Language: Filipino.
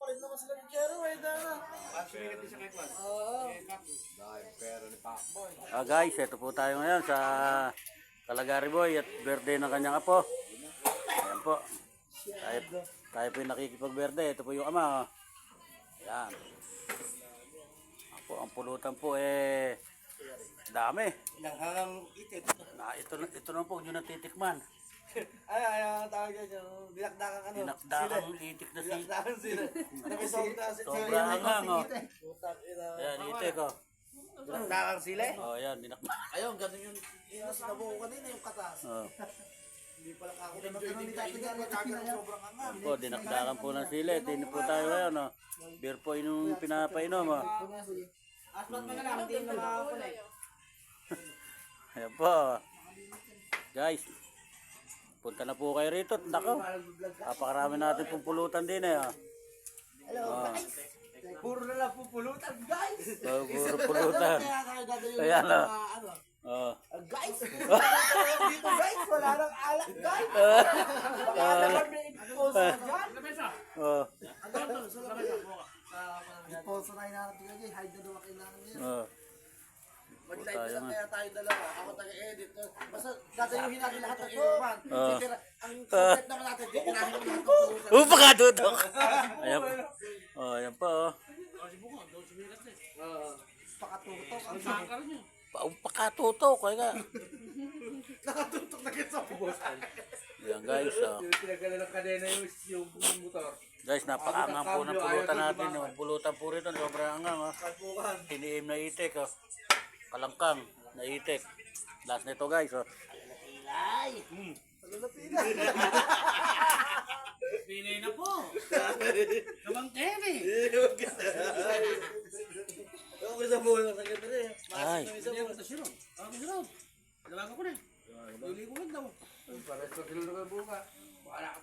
Bakit naman sila ni Jero eh, Dana? Guys, ito po tayo ngayon sa Kalagari Boy at birthday ng kanyang apo. Ayan po. Tayo po yung nakikipag-birthday. Ito po yung ama. Ayan. Ako, ang pulutan po dami. Nanghangang itit. Ito na po yung natitikman. Ay, tawag yan yung dinakdakan ano. Dinakdakang itik na Dinakdakan sila. Sobrang hangang, oh. Ayan, itik, oh. Dinakdakan sila. Oh, ayan, dinakdakan. Ayun, ganun yung sinabu ko kanina yung katas. Oh. Hindi pala ako enjoy din kayo. Sobrang hangang. Po, dinakdakan po ng sili. Tino po tayo ngayon, oh. Beer po yung pinapainom, oh. Asmat mo na lang, hindi na makakulay. Ayan po. Guys, punta na po kayo rito. Nako, napakarami natin pong pulutan din eh. Hello guys. Puro na lang pupulutan guys. Puro pulutan. Ayan o. Guys, dito guys, wala nang alak guys. Baka naman may impulso dyan. Oh. Impulso na hinahanap ko dyan, hide na daw kailangan niya. Oh. Mag-live lang kaya tayo dalawa. Ako taga-edit. Basta dadayuhin natin lahat ng inuman. Ang content naman natin, titirahin mo lahat ng pulutan. Pakatutok! Ayan po. Oh, ayan po. Oh. Pakatutok. Ang sakal niyo. Pakatutok. Kaya nga. Nakatutok na kita sa bubos. Ayan guys. Oh. Pinagalan ng kadena yung motor. Guys, napakangang po ng pulutan natin. Yung pulutan po rito, sobrang hangang. Oh. Tiniim na itik. Oh. Kalangkang na itik. Last nito guys. Oh. Ay! Pinay na po. Namang Terry. Ako sa buwan sa ganda rin. Ay. Hindi ako sa sirog. Ako sa sirog. Dalawa ko na. Lili ko lang daw. Para sa kilo na buka. Wala ka